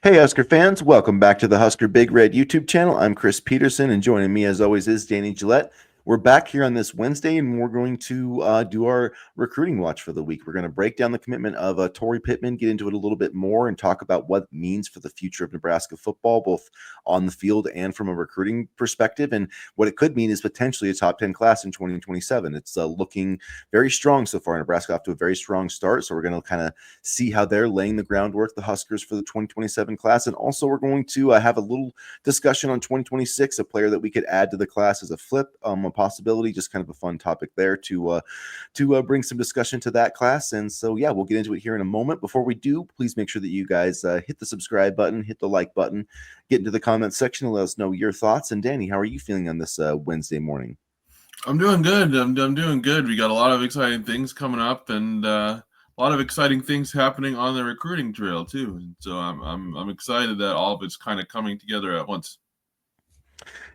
Hey, Husker fans, welcome back to the Husker Big Red YouTube channel. I'm Chris Peterson, and joining me, as always, is Danny Gillette. We're back here on this Wednesday, and we're going to do our recruiting watch for the week. We're going to break down the commitment of Tory Pittman, get into it a little bit more, and talk about what it means for the future of Nebraska football, both on the field and from a recruiting perspective. And what it could mean is potentially a top 10 class in 2027. It's looking very strong so far. Nebraska off to a very strong start, so we're going to kind of see how they're laying the groundwork, the Huskers, for the 2027 class. And also, we're going to have a little discussion on 2026, a player that we could add to the class as a flip, a possibility, just kind of a fun topic there to bring some discussion to that class. And so, yeah, we'll get into it here in a moment. Before we do, please make sure that you guys hit the subscribe button, hit the like button, get into the comment section and let us know your thoughts. And Danny, how are you feeling on this Wednesday morning? I'm doing good. I'm doing good. We got a lot of exciting things coming up, and a lot of exciting things happening on the recruiting trail too. So I'm excited that all of it's kind of coming together at once.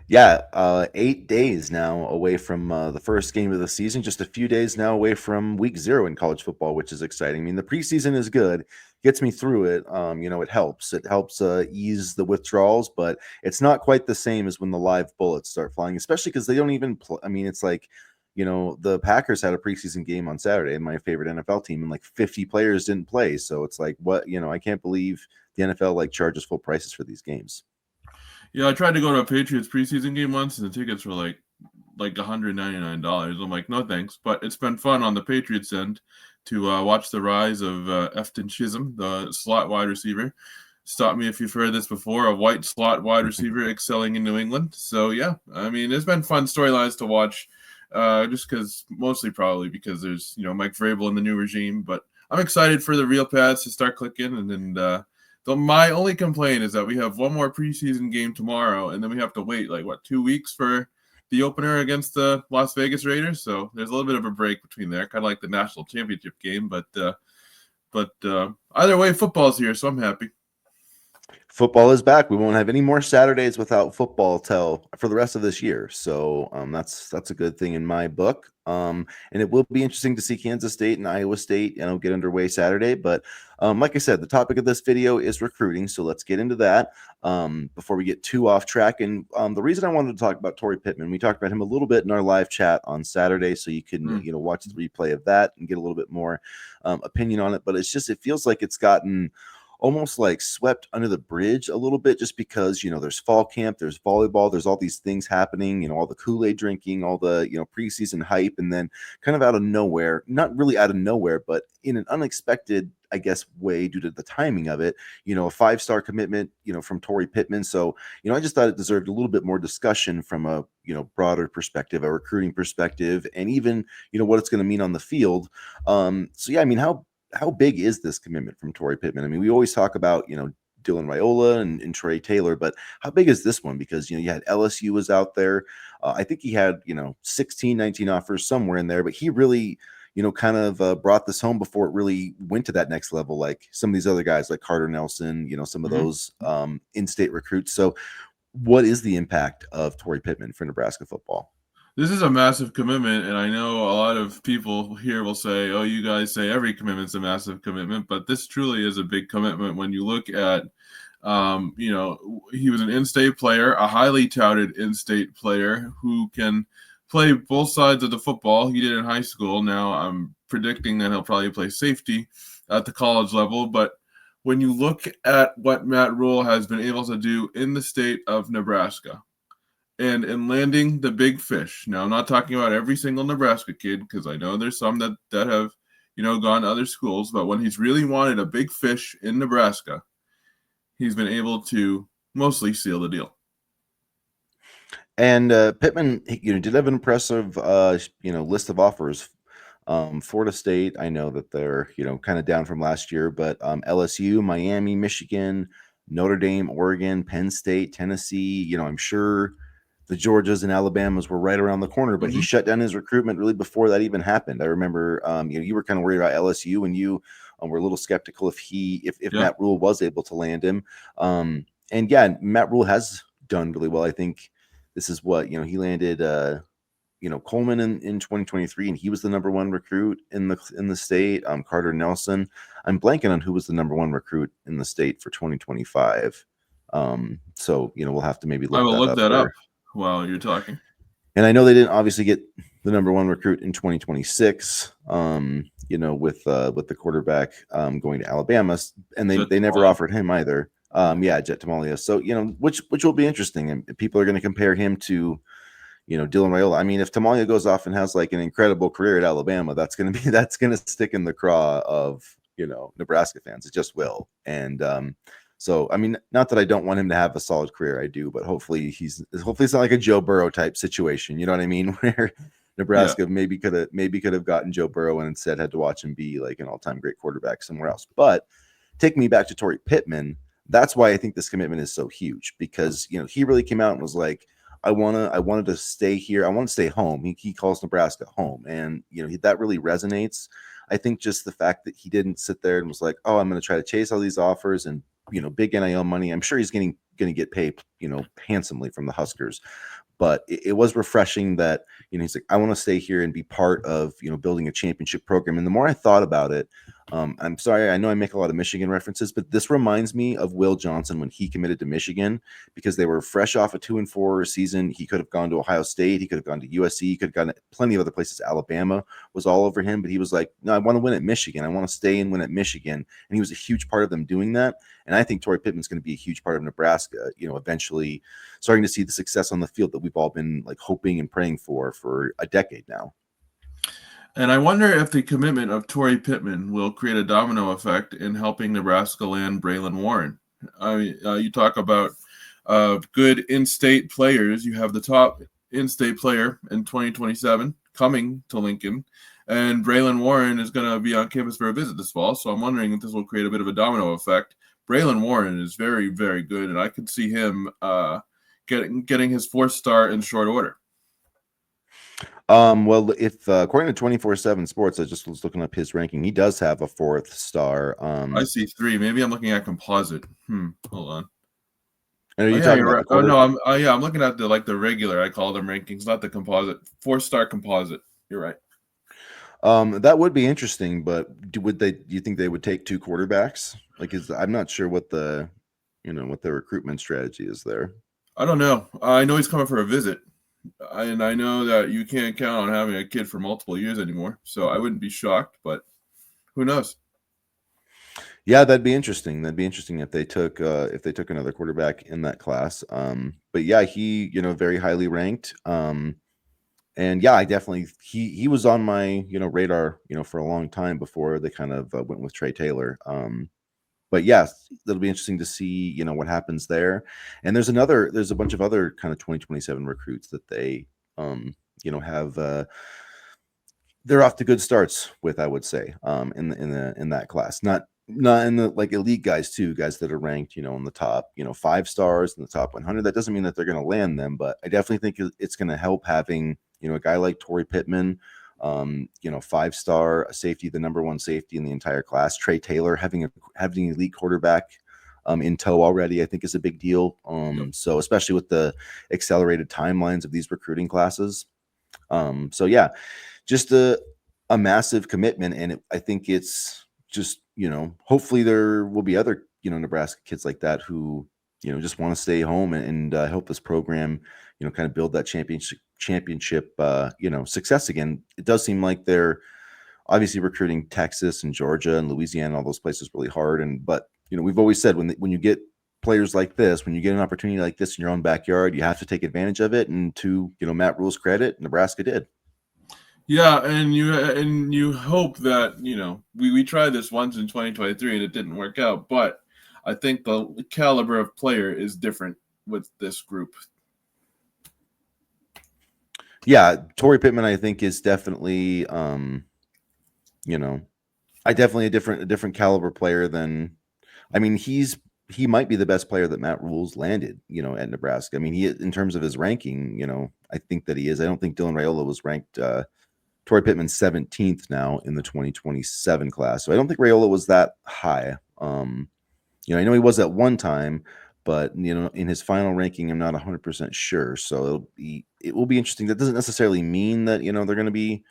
Yeah, 8 days now away from the first game of the season. Just a few days now away from week 0 in college football, which is exciting. I mean, the preseason is good, gets me through it. It helps. It helps ease the withdrawals, but it's not quite the same as when the live bullets start flying, especially because they don't even. I mean, it's like, the Packers had a preseason game on Saturday, and my favorite NFL team, and like 50 players didn't play. So it's like, what? I can't believe the NFL like charges full prices for these games. Yeah, I tried to go to a Patriots preseason game once, and the tickets were like $199. I'm like, no thanks. But it's been fun on the Patriots end to watch the rise of Efton Chisholm, the slot wide receiver. Stop me if you've heard this before, a white slot wide receiver excelling in New England. So yeah, I mean, it's been fun storylines to watch, just because mostly probably because there's Mike Vrabel in the new regime, but I'm excited for the real pads to start clicking, my only complaint is that we have one more preseason game tomorrow, and then we have to wait 2 weeks for the opener against the Las Vegas Raiders. So there's a little bit of a break between there, kind of like the national championship game, but either way, football's here, so I'm happy. Football is back. We won't have any more Saturdays without football till for the rest of this year. So that's a good thing in my book. And it will be interesting to see Kansas State and Iowa State, get underway Saturday. But like I said, the topic of this video is recruiting. So let's get into that before we get too off track. And the reason I wanted to talk about Tory Pittman, we talked about him a little bit in our live chat on Saturday, so you can watch the replay of that and get a little bit more opinion on it. But it feels like it's gotten almost like swept under the bridge a little bit, just because there's fall camp, there's volleyball, there's all these things happening, all the Kool-Aid drinking, all the preseason hype, and then kind of out of nowhere, not really out of nowhere, but in an unexpected, I guess, way, due to the timing of it, a 5-star commitment from Tory Pittman. So I just thought it deserved a little bit more discussion from a broader perspective, a recruiting perspective, and even what it's going to mean on the field. So yeah, I mean, how big is this commitment from Tory Pittman? I mean, we always talk about, Dylan Raiola and Trey Taylor, but how big is this one? Because, you had LSU was out there. I think he had, 16, 19 offers somewhere in there, but he really, kind of brought this home before it really went to that next level. Like some of these other guys like Carter Nelson, some of those in-state recruits. So what is the impact of Tory Pittman for Nebraska football? This is a massive commitment, and I know a lot of people here will say, "Oh, you guys say every commitment's a massive commitment," but this truly is a big commitment when you look at, he was an in-state player, a highly touted in-state player who can play both sides of the football. He did in high school. Now I'm predicting that he'll probably play safety at the college level, but when you look at what Matt Rule has been able to do in the state of Nebraska, and in landing the big fish. Now, I'm not talking about every single Nebraska kid, because I know there's some that have, gone to other schools. But when he's really wanted a big fish in Nebraska, he's been able to mostly seal the deal. And Pittman, did have an impressive, list of offers. Florida State, I know that they're, kind of down from last year, but LSU, Miami, Michigan, Notre Dame, Oregon, Penn State, Tennessee, I'm sure the Georgias and Alabamas were right around the corner, but he shut down his recruitment really before that even happened. I remember, you were kind of worried about LSU, and you were a little skeptical if Matt Rule was able to land him. And yeah, Matt Rule has done really well. I think this is what, he landed Coleman in 2023, and he was the number one recruit in the state. Carter Nelson. I'm blanking on who was the number one recruit in the state for 2025. So we'll have to maybe I look will that look up that up here. while you're talking. And I know they didn't obviously get the number one recruit in 2026. With the quarterback going to Alabama, and Jet they never Tamalia. offered him either. Jet Tamalia. So which will be interesting, and people are going to compare him to Dylan Raiola. I mean, if Tamalia goes off and has like an incredible career at Alabama, that's going to stick in the craw of Nebraska fans. It just will. And so I mean, not that I don't want him to have a solid career, I do, but hopefully it's not like a Joe Burrow type situation. You know what I mean? Where Nebraska maybe could have gotten Joe Burrow and instead had to watch him be like an all-time great quarterback somewhere else. But take me back to Tory Pittman. That's why I think this commitment is so huge, because he really came out and was like, I wanted to stay here. I want to stay home. He calls Nebraska home, and that really resonates. I think just the fact that he didn't sit there and was like, oh, I'm going to try to chase all these offers and big NIL money. I'm sure he's going to get paid handsomely from the Huskers. But it was refreshing that he's like, I want to stay here and be part of building a championship program. And the more I thought about it, I'm sorry, I know I make a lot of Michigan references, but this reminds me of Will Johnson when he committed to Michigan, because they were fresh off a 2-4 season. He could have gone to Ohio State, he could have gone to USC, he could have gone to plenty of other places. Alabama was all over him, but he was like, no, I want to win at Michigan. I want to stay and win at Michigan. And he was a huge part of them doing that. And I think Tory Pittman's going to be a huge part of Nebraska, eventually starting to see the success on the field that we've all been like hoping and praying for a decade now. And I wonder if the commitment of Tory Pittman will create a domino effect in helping Nebraska land Braylon Warren. I mean, you talk about good in-state players. You have the top in-state player in 2027 coming to Lincoln, and Braylon Warren is going to be on campus for a visit this fall. So I'm wondering if this will create a bit of a domino effect. Braylon Warren is very, very good, and I could see him getting his 4th star in short order. Well, if according to 24/7 Sports, I just was looking up his ranking. He does have a 4th star. I see 3. Maybe I'm looking at composite. Hold on. Are you talking about? Right. No, I'm looking at the regular. I call them rankings, not the composite. 4-star composite. You're right. That would be interesting, but do you think they would take 2 quarterbacks? I'm not sure what the recruitment strategy is there. I don't know. I know he's coming for a visit. And I know that you can't count on having a kid for multiple years anymore. So I wouldn't be shocked, but who knows? Yeah, that'd be interesting. That'd be interesting if they took another quarterback in that class. But yeah, he very highly ranked. And yeah, I definitely he was on my radar for a long time before they kind of went with Trey Taylor. But yes, it'll be interesting to see what happens there. And there's a bunch of other kind of 2027 recruits that they have they're off to good starts with, I would say, in that class. Not in the like elite guys too, guys that are ranked in the top 5 stars in the top 100. That doesn't mean that they're going to land them, but I definitely think it's going to help having a guy like Tory Pittman, 5-star safety, the number 1 safety in the entire class. Trey Taylor having an elite quarterback in tow already, I think is a big deal. So especially with the accelerated timelines of these recruiting classes. So yeah, just a massive commitment, and I think it's just hopefully there will be other Nebraska kids like that who just want to stay home and help this program kind of build that championship success again. It does seem like they're obviously recruiting Texas and Georgia and Louisiana, all those places really hard, but we've always said when you get players like this, when you get an opportunity like this in your own backyard, you have to take advantage of it. And to Matt Rule's credit, Nebraska did. Yeah, and you hope that we tried this once in 2023 and it didn't work out, but I think the caliber of player is different with this group. Yeah, Tory Pittman, I think, is definitely I definitely a different caliber player than, I mean, he might be the best player that Matt Rule's landed, at Nebraska. I mean, he, in terms of his ranking, I think that he is. I don't think Dylan Raiola was ranked Tory Pittman's 17th now in the 2027 class. So I don't think Raiola was that high. I know he was at one time, but in his final ranking, I'm not 100% sure. So it will be interesting. That doesn't necessarily mean that they're going to be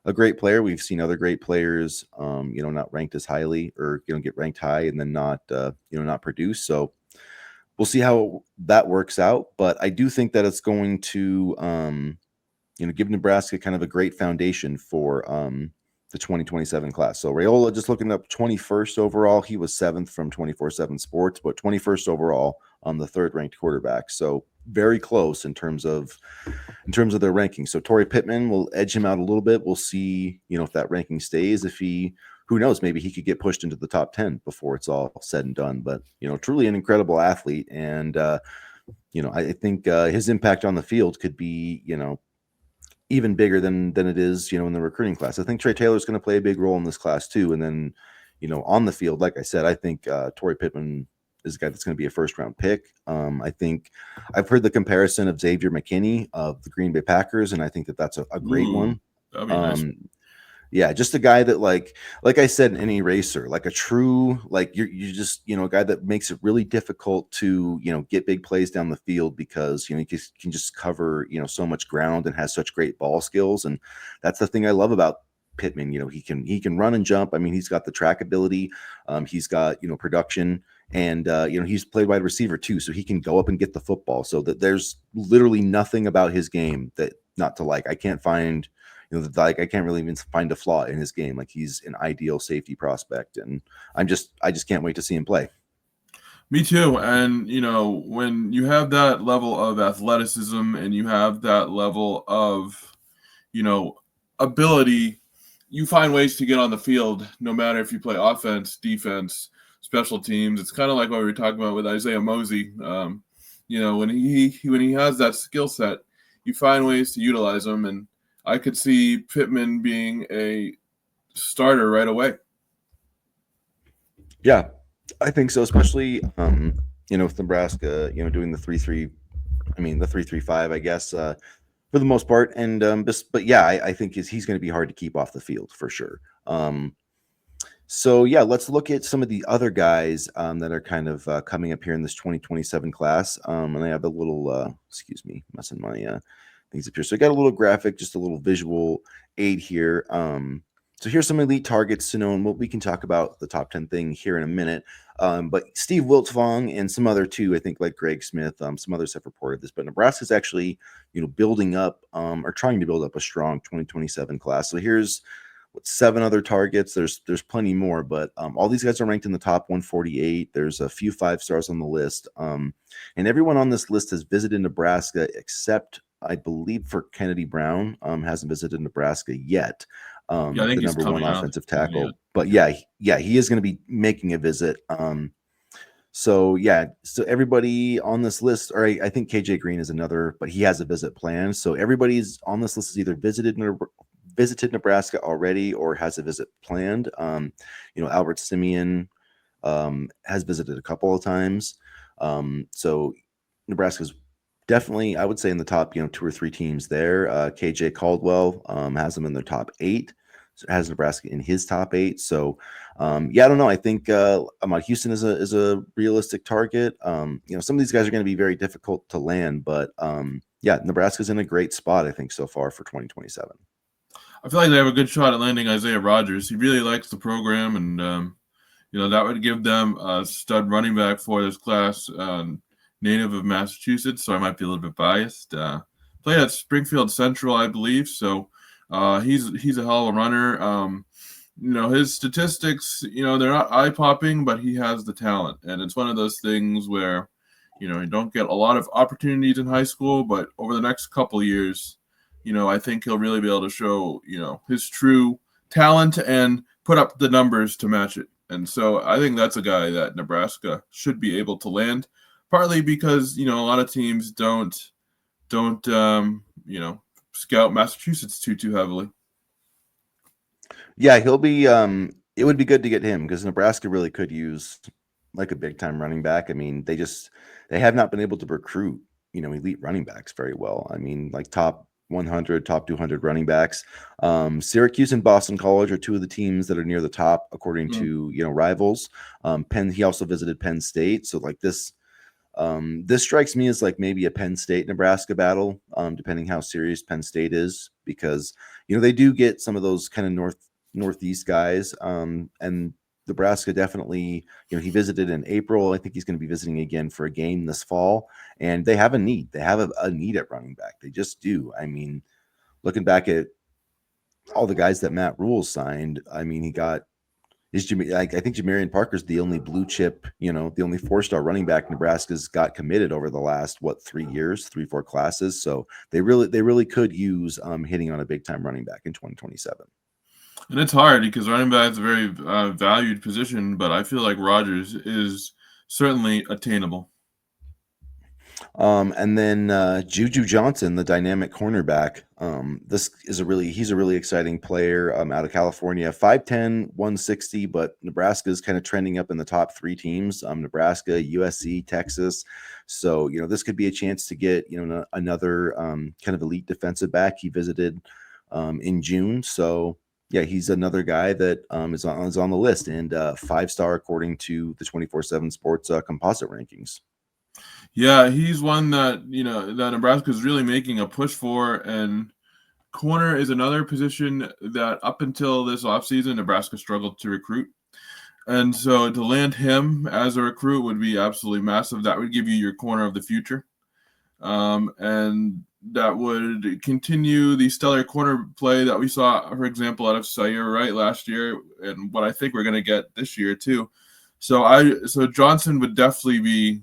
a great player. We've seen other great players, not ranked as highly, or get ranked high and then not produce. So we'll see how that works out. But I do think that it's going to give Nebraska kind of a great foundation for the 2027 class. So Raiola, just looking up 21st overall, he was 7th from 24/7 Sports, but 21st overall on the 3rd ranked quarterback. So very close in terms of their ranking. So Tory Pittman will edge him out a little bit. We'll see, if that ranking stays. If who knows, maybe he could get pushed into the top 10 before it's all said and done. But truly an incredible athlete, and I think his impact on the field could be even bigger than it is, in the recruiting class. I think Trey Taylor is going to play a big role in this class too. And then, on the field, like I said, I think Tory Pittman is a guy that's going to be a first-round pick. I think I've heard the comparison of Xavier McKinney of the Green Bay Packers, and I think that's a great one. That'd be nice. Yeah, just a guy that like I said, an eraser, like a true, like you're just, a guy that makes it really difficult to, get big plays down the field because, he can just cover, so much ground and has such great ball skills. And that's the thing I love about Pittman. He can run and jump. I mean, he's got the track ability. He's got, production, and, he's played wide receiver too. So he can go up and get the football. So that there's literally nothing about his game that not to like. I can't find, I can't really even find a flaw in his game. Like, he's an ideal safety prospect, and I just can't wait to see him play. Me too. And when you have that level of athleticism and you have that level of ability, you find ways to get on the field, no matter if you play offense, defense, special teams. It's kind of like what we were talking about with Isaiah Mosey. When he has that skill set, you find ways to utilize him, and I could see Pittman being a starter right away. Yeah, I think so, especially with Nebraska, doing the 3-3, the 3-3-5, I guess, for the most part. And but yeah, I think he's going to be hard to keep off the field for sure. So yeah, let's look at some of the other guys that are kind of coming up here in this 2027 class. And I have a little, messing my things up here. So I got a little graphic, just a little visual aid here. So here's some elite targets to know, and we can talk about the top 10 thing here in a minute. But Steve Wiltfong and some other too, I think, like Greg Smith, some others have reported this, but Nebraska's actually, building up or trying to build up a strong 2027 class. So here's 7 other targets. There's plenty more, but all these guys are ranked in the top 148. There's a few 5 stars on the list. And everyone on this list has visited Nebraska except, I believe, for Kennedy Brown, hasn't visited Nebraska yet. I think the number 1 offensive tackle. But yeah, he is going to be making a visit. So everybody on this list, or I think KJ Green is another, but he has a visit planned. So everybody's on this list is either visited Nebraska already or has a visit planned. Albert Simeon has visited a couple of times. So Nebraska's definitely, I would say, in the top, 2 or 3 teams there. KJ Caldwell has them in their top 8. So has Nebraska in his top 8. So, I don't know. I think Ahmad Houston is a realistic target. Some of these guys are going to be very difficult to land, but Nebraska's in a great spot, I think, so far for 2027. I feel like they have a good shot at landing Isaiah Rodgers. He really likes the program, and that would give them a stud running back for this class. Native of Massachusetts, so I might be a little bit biased. Played at Springfield Central, I believe, so he's a hell of a runner. His statistics, they're not eye-popping, but he has the talent, and it's one of those things where, you don't get a lot of opportunities in high school, but over the next couple of years, I think he'll really be able to show, his true talent and put up the numbers to match it. And so I think that's a guy that Nebraska should be able to land. Partly because, a lot of teams don't scout Massachusetts too heavily. Yeah, he'll be it would be good to get him because Nebraska really could use like a big time running back. I mean, they have not been able to recruit, elite running backs very well. I mean, like top 100, top 200 running backs. Syracuse and Boston College are 2 of the teams that are near the top according to, rivals. He also visited Penn State. So like this This strikes me as like maybe a Penn State Nebraska battle, depending how serious Penn State is, because they do get some of those kind of northeast guys, and Nebraska definitely. He visited in April. I think he's going to be visiting again for a game this fall, and they have a need. They have a need at running back. They just do. I mean, looking back at all the guys that Matt Rule signed, I mean, he got I think Jamarian Parker's the only blue chip, the only 4-star running back Nebraska's got committed over the last 3 years, 3-4 classes. So they really could use hitting on a big time running back in 2027. And it's hard because running back is a very valued position, but I feel like Rodgers is certainly attainable. And then Juju Johnson, the dynamic cornerback. He's a really exciting player out of California, 5'10", 160, but Nebraska is kind of trending up in the top 3 teams. Nebraska, USC, Texas. So, this could be a chance to get, another kind of elite defensive back. He visited in June. So, yeah, he's another guy that is on the list, and 5-star according to the 24/7 Sports composite rankings. Yeah, he's one that that Nebraska is really making a push for, and corner is another position that up until this offseason, Nebraska struggled to recruit. And so to land him as a recruit would be absolutely massive. That would give you your corner of the future. And that would continue the stellar corner play that we saw, for example, out of Sayer Wright last year, and what I think we're going to get this year too. So Johnson would definitely be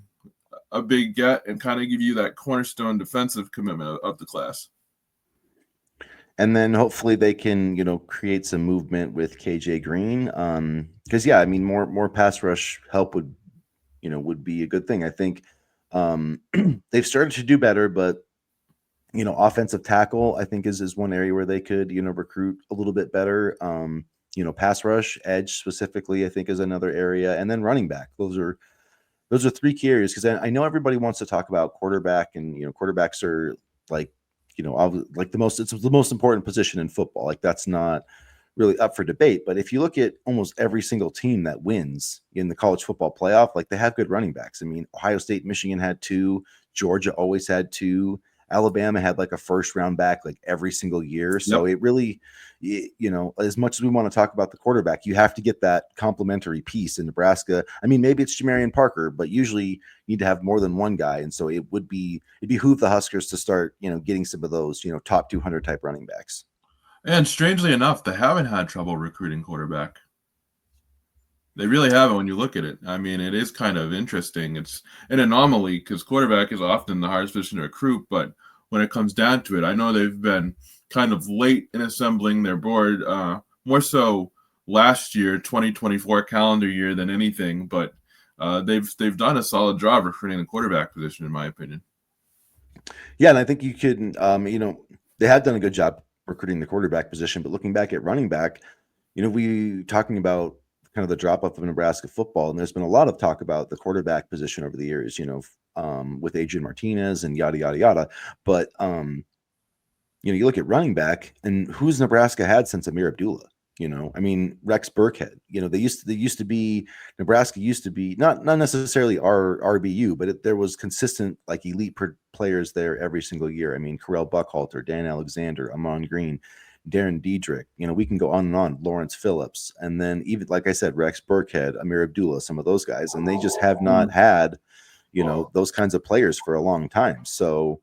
a big get and kind of give you that cornerstone defensive commitment of the class. And then hopefully they can, create some movement with KJ Green. Because I mean, more pass rush help would be a good thing. I think they've started to do better, but offensive tackle, I think is one area where they could, recruit a little bit better. Pass rush, edge specifically, I think is another area, and then running back. Those are 3 key areas, because I know everybody wants to talk about quarterback, and quarterbacks are like, like it's the most important position in football. Like, that's not really up for debate. But if you look at almost every single team that wins in the college football playoff, like, they have good running backs. I mean, Ohio State, Michigan had 2, Georgia always had 2, Alabama had like a first round back like every single year. So It really, as much as we want to talk about the quarterback, you have to get that complementary piece. In Nebraska, I mean, maybe it's Jamarian Parker, but usually you need to have more than one guy. And so it behoove the Huskers to start, getting some of those, top 200 type running backs. And strangely enough, they haven't had trouble recruiting quarterback. They really haven't when you look at it. I mean, it is kind of interesting. It's an anomaly because quarterback is often the hardest position to recruit. But when it comes down to it, I know they've been kind of late in assembling their board, more so last year, 2024 calendar year, than anything. But they've done a solid job recruiting the quarterback position, in my opinion. Yeah, and I think you could, they have done a good job recruiting the quarterback position. But looking back at running back, we talking about kind of the drop off of Nebraska football, and there's been a lot of talk about the quarterback position over the years, with Adrian Martinez and yada yada yada. But you look at running back, and who's Nebraska had since Amir Abdullah? I mean, Rex Burkhead. Nebraska used to be not necessarily our RBU, but there was consistent like elite players there every single year. I mean, Carell Buckhalter, Dan Alexander, Amon Green, Darren Diedrich, we can go on and on, Lawrence Phillips, and then even, like I said, Rex Burkhead, Amir Abdullah, some of those guys, and they just have not had, those kinds of players for a long time. So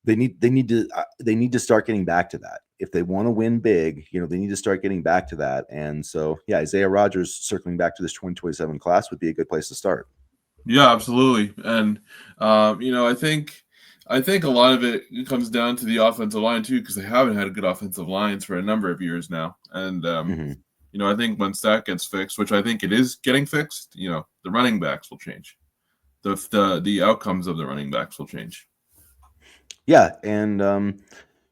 they need to start getting back to that. If they want to win big, they need to start getting back to that. And so, yeah, Isaiah Rodgers circling back to this 2027 class would be a good place to start. Yeah, absolutely. And, I think a lot of it comes down to the offensive line too, because they haven't had good offensive lines for a number of years now. And I think once that gets fixed, which I think it is getting fixed, the running backs will change. The outcomes of the running backs will change. Yeah, and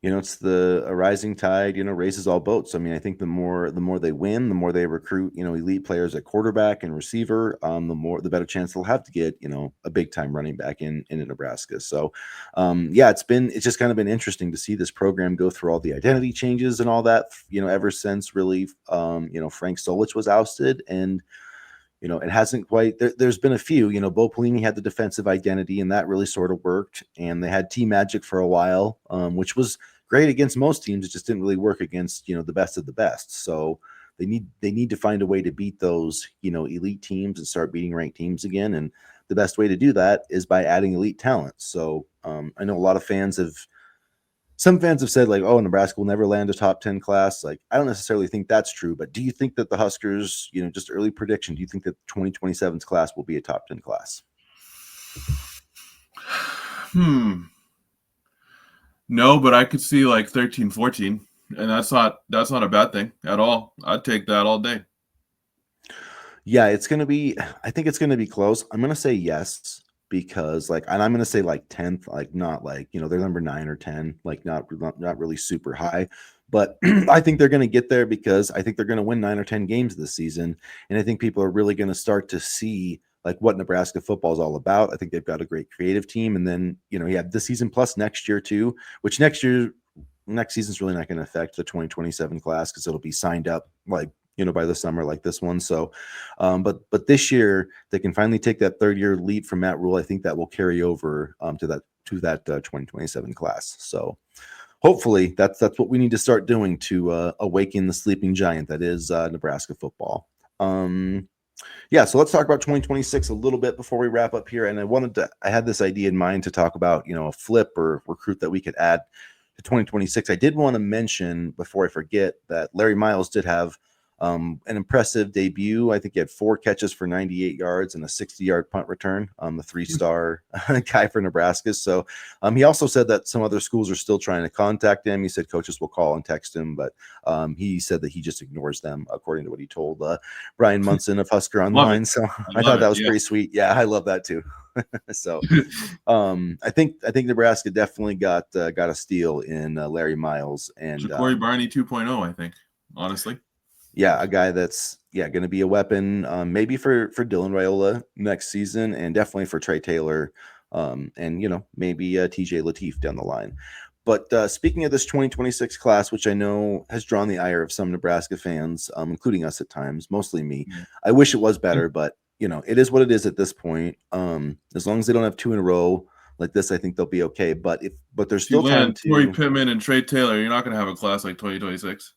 it's a rising tide, raises all boats. I mean, I think the more they win, the more they recruit, elite players at quarterback and receiver, the better chance they'll have to get, a big time running back in Nebraska. So, it's just kind of been interesting to see this program go through all the identity changes and all that, ever since really, Frank Solich was ousted. And, it hasn't quite. There's been a few. Bo Pelini had the defensive identity, and that really sort of worked. And they had team magic for a while, which was great against most teams. It just didn't really work against the best of the best. So they need to find a way to beat those elite teams and start beating ranked teams again. And the best way to do that is by adding elite talent. So I know a lot of some fans have said like, oh, Nebraska will never land a top 10 class. Like, I don't necessarily think that's true, but do you think that the Huskers, just early prediction, do you think that 2027's class will be a top 10 class? No, but I could see like 13, 14, and that's not a bad thing at all. I'd take that all day. Yeah, I think it's gonna be close. I'm gonna say yes, because and I'm gonna say like 10th, like not like, they're number 9 or 10, like not really super high. But I think they're gonna get there because I think they're gonna win 9 or 10 games this season. And I think people are really gonna start to see like what Nebraska football is all about. I think they've got a great creative team. And then, this season plus next year too, which next season's really not going to affect the 2027 class because it'll be signed up like by the summer like this one. So but this year they can finally take that third year leap from Matt Rule. I think that will carry over to that 2027 class. So hopefully that's what we need to start doing to awaken the sleeping giant that is Nebraska football. Yeah, so let's talk about 2026 a little bit before we wrap up here. And I had this idea in mind to talk about a flip or recruit that we could add to 2026. I did want to mention before I forget that Larry Miles did have an impressive debut. I think he had 4 catches for 98 yards and a 60-yard punt return. The 3-star guy for Nebraska. So he also said that some other schools are still trying to contact him. He said coaches will call and text him, but he said that he just ignores them, according to what he told Brian Munson of Husker Online. So I thought that was pretty sweet. Yeah, I love that too. So I think Nebraska definitely got a steal in Larry Miles and Corey Barney 2.0, I think, honestly. Yeah, a guy that's going to be a weapon, maybe for Dylan Raiola next season, and definitely for Trey Taylor, and maybe TJ Lateef down the line. But speaking of this 2026 class, which I know has drawn the ire of some Nebraska fans, including us at times, mostly me. I wish it was better, but it is what it is at this point. As long as they don't have 2 in a row like this, I think they'll be okay. But there's still time to Tory Pittman and Trey Taylor, you're not going to have a class like 2026.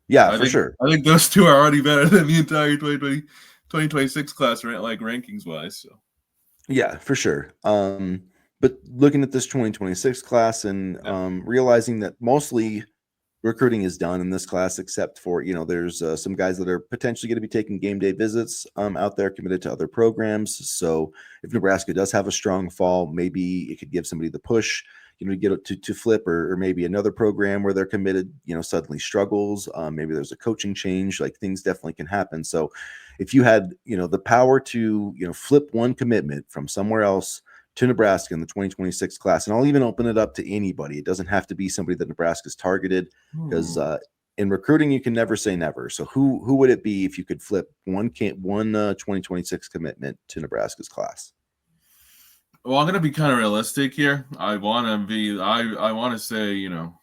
Yeah, for sure. I think those 2 are already better than the entire 2026 class, like rankings wise. So yeah, for sure. But looking at this 2026 class and realizing that mostly recruiting is done in this class, except for there's some guys that are potentially going to be taking game day visits out there, committed to other programs. So if Nebraska does have a strong fall, maybe it could give somebody the push to get it to flip, or maybe another program where they're committed suddenly struggles. Maybe there's a coaching change. Like, things definitely can happen. So if you had the power to flip one commitment from somewhere else to Nebraska in the 2026 class, and I'll even open it up to anybody. It doesn't have to be somebody that Nebraska's targeted, because in recruiting you can never say never. So who would it be if you could flip one 2026 commitment to Nebraska's class? Well, I'm going to be kind of realistic here. I want to say, some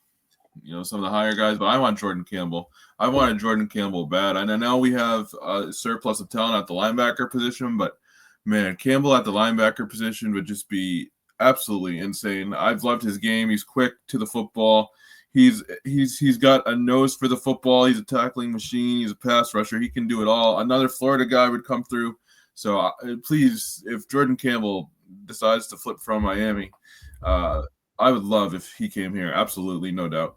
of the higher guys, but I want Jordan Campbell. I wanted Jordan Campbell bad. And I know we have a surplus of talent at the linebacker position, but man, Campbell at the linebacker position would just be absolutely insane. I've loved his game. He's quick to the football. He's got a nose for the football. He's a tackling machine. He's a pass rusher. He can do it all. Another Florida guy would come through. So please, if Jordan Campbell decides to flip from Miami, I would love if he came here. Absolutely, no doubt.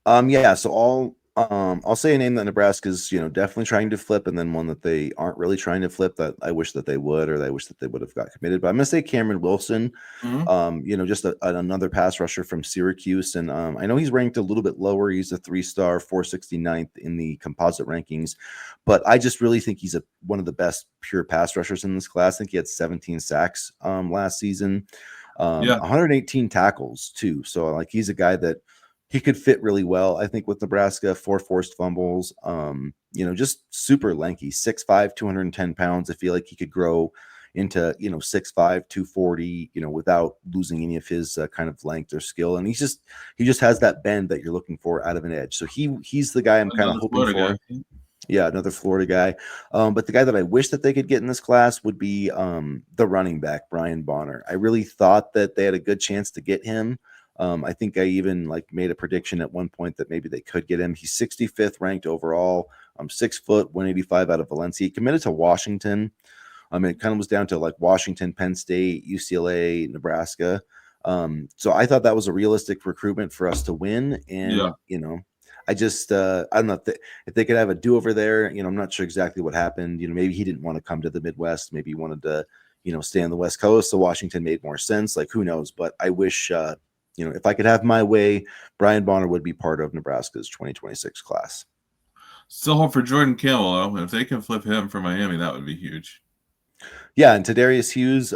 Yeah, so I'll say a name that Nebraska's definitely trying to flip, and then one that they aren't really trying to flip that I wish that they would, or I wish that they would have got committed. But I'm gonna say Cameron Wilson. Just another pass rusher from Syracuse, and I know he's ranked a little bit lower. He's a 3-star, 469th in the composite rankings, but I just really think he's one of the best pure pass rushers in this class. I think he had 17 sacks last season, 118 tackles too. So like, he's a guy that he could fit really well, I think, with Nebraska. 4 forced fumbles, just super lanky, 6'5", 210 pounds. I feel like he could grow into 6'5", 240, without losing any of his kind of length or skill. And he just has that bend that you're looking for out of an edge. So he's the guy I'm kind of hoping for. Yeah, another Florida guy. But the guy that I wish that they could get in this class would be the running back, Brian Bonner. I really thought that they had a good chance to get him. I think I even like made a prediction at one point that maybe they could get him. He's 65th ranked overall. 6 foot, 185 out of Valencia. He committed to Washington. It kind of was down to like Washington, Penn State, UCLA, Nebraska. So I thought that was a realistic recruitment for us to win. Yeah. And, I just, I don't know if they could have a do over there. I'm not sure exactly what happened. Maybe he didn't want to come to the Midwest. Maybe he wanted to, stay on the West Coast. So Washington made more sense. Like, who knows? But I wish, if I could have my way, Brian Bonner would be part of Nebraska's 2026 class. Still hope for Jordan Campbell, though. If they can flip him for Miami, that would be huge. Yeah, and Tadarius Hughes,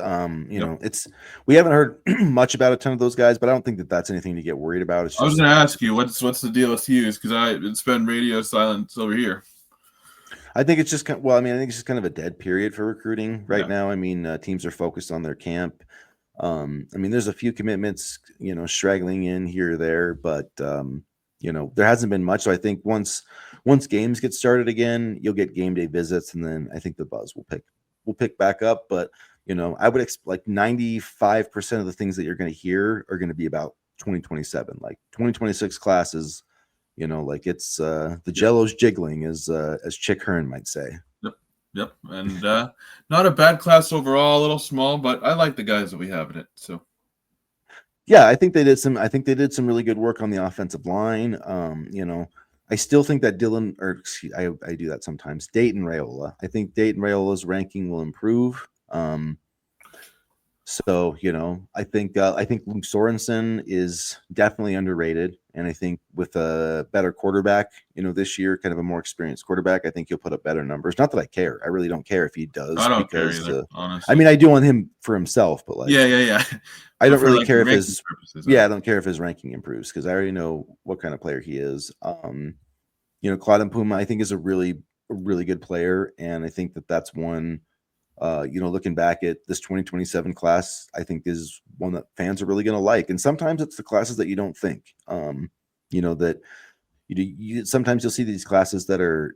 we haven't heard much about a ton of those guys, but I don't think that that's anything to get worried about. It's just, I was going to ask you, what's the deal with Hughes? Because it's been radio silence over here. I think it's just I think it's just kind of a dead period for recruiting right now. I mean, teams are focused on their camp. There's a few commitments, straggling in here or there, but there hasn't been much. So I think once games get started again, you'll get game day visits, and then I think the buzz will pick back up. But I would expect like 95% of the things that you're going to hear are going to be about 2027. Like 2026 classes, like it's the Jello's jiggling, as Chick Hearn might say. Yep. And not a bad class overall, a little small, but I like the guys that we have in it. So yeah, I think they did some really good work on the offensive line. I still think that I do that sometimes. Dayton Raiola. I think Dayton Raiola's ranking will improve. So I think Luke Sorensen is definitely underrated, and I think with a better quarterback, this year, kind of a more experienced quarterback, I think he'll put up better numbers. Not that I care. I really don't care if he does. I don't care either, honestly. I do want him for himself, but like, yeah. I don't really care if his purposes, I don't care if his ranking improves because I already know what kind of player he is. Claude Puma, I think, is a really good player, and I think that that's one. Looking back at this 2027 class, I think is one that fans are really going to like. And sometimes it's the classes that you don't think, that sometimes you'll see these classes that are,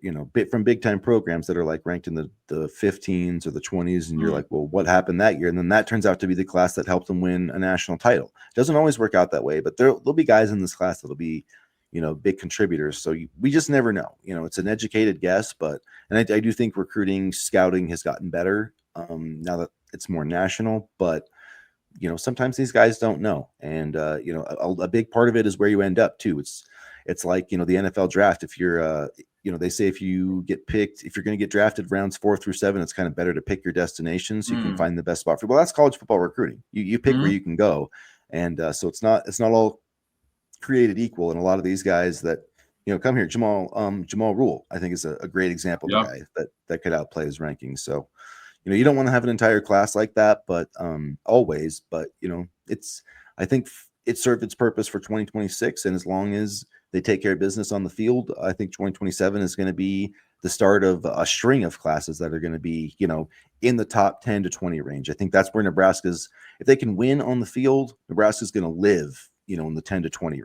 from big time programs that are like ranked in the 15s or the 20s. And you're like, well, what happened that year? And then that turns out to be the class that helped them win a national title. It doesn't always work out that way, but there'll be guys in this class that'll be, big contributors. So we just never know. It's an educated guess, and I do think recruiting, scouting has gotten better now that it's more national. But sometimes these guys don't know, and a big part of it is where you end up too. It's like the NFL draft. If you're they say if you get picked, if you're going to get drafted rounds 4 through 7, it's kind of better to pick your destination so you can find the best spot for. Well, that's college football recruiting. You pick where you can go, and so it's not all created equal. And a lot of these guys that come here, Jamal Rule, I think is a great example of a guy that could outplay his rankings. So you don't want to have an entire class like that, but always, but I think it served its purpose for 2026, and as long as they take care of business on the field, I think 2027 is going to be the start of a string of classes that are going to be in the top 10 to 20 range. I think that's where Nebraska's, if they can win on the field, Nebraska's going to live in the 10 to 20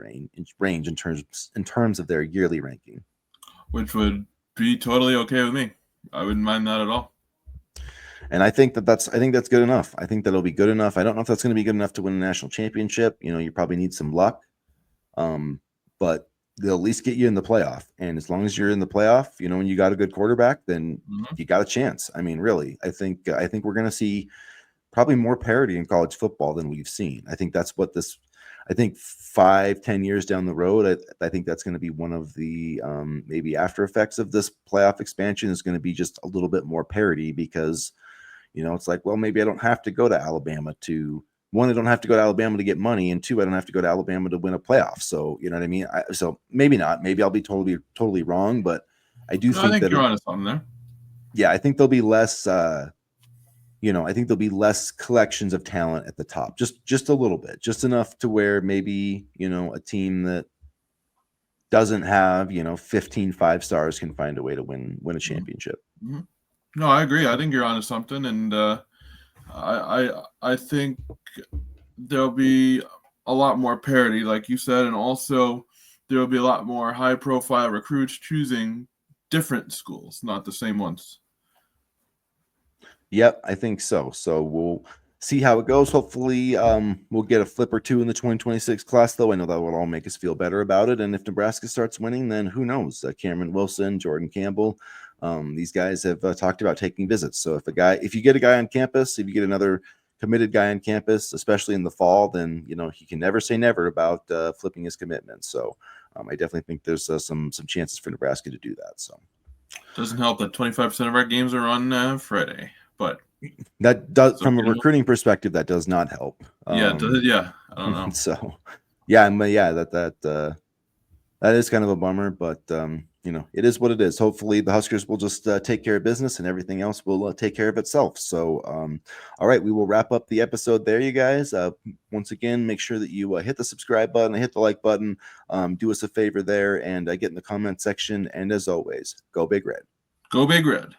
range in terms of their yearly ranking, which would be totally okay with me. I wouldn't mind that at all. And I think that's good enough. I think that'll be good enough. I don't know if that's going to be good enough to win a national championship. You probably need some luck, but they'll at least get you in the playoff. And as long as you're in the playoff, and you got a good quarterback, then you got a chance. I mean, really, I think we're going to see probably more parity in college football than we've seen. I think that's what this. I think 5-10 years down the road, I think that's going to be one of the maybe after effects of this playoff expansion is going to be just a little bit more parity because, it's like, well, maybe I don't have to go to Alabama I don't have to go to Alabama to get money, and 2, I don't have to go to Alabama to win a playoff. So, you know what I mean? So maybe not. Maybe I'll be totally wrong, but I think that you're onto something there. Yeah, I think there'll be less. I think there'll be less collections of talent at the top, just a little bit, just enough to where maybe, a team that doesn't have, 15 5-stars can find a way to win a championship. Mm-hmm. No, I agree. I think you're onto something. And I think there'll be a lot more parity, like you said, and also there'll be a lot more high profile recruits choosing different schools, not the same ones. Yep, I think so. So we'll see how it goes. Hopefully, we'll get a flip or two in the 2026 class, though. I know that will all make us feel better about it. And if Nebraska starts winning, then who knows? Cameron Wilson, Jordan Campbell, these guys have talked about taking visits. So if you get a guy on campus, if you get another committed guy on campus, especially in the fall, then he can never say never about flipping his commitment. So I definitely think there's some chances for Nebraska to do that. So doesn't help that 25% of our games are on Friday, but that does, from a recruiting perspective, that does not help. Yeah, yeah. I don't know. So, yeah, that is kind of a bummer, but it is what it is. Hopefully, the Huskers will just take care of business, and everything else will take care of itself. So, all right, we will wrap up the episode there, you guys. Once again, make sure that you hit the subscribe button, hit the like button, do us a favor there, and get in the comment section. And as always, go Big Red. Go Big Red.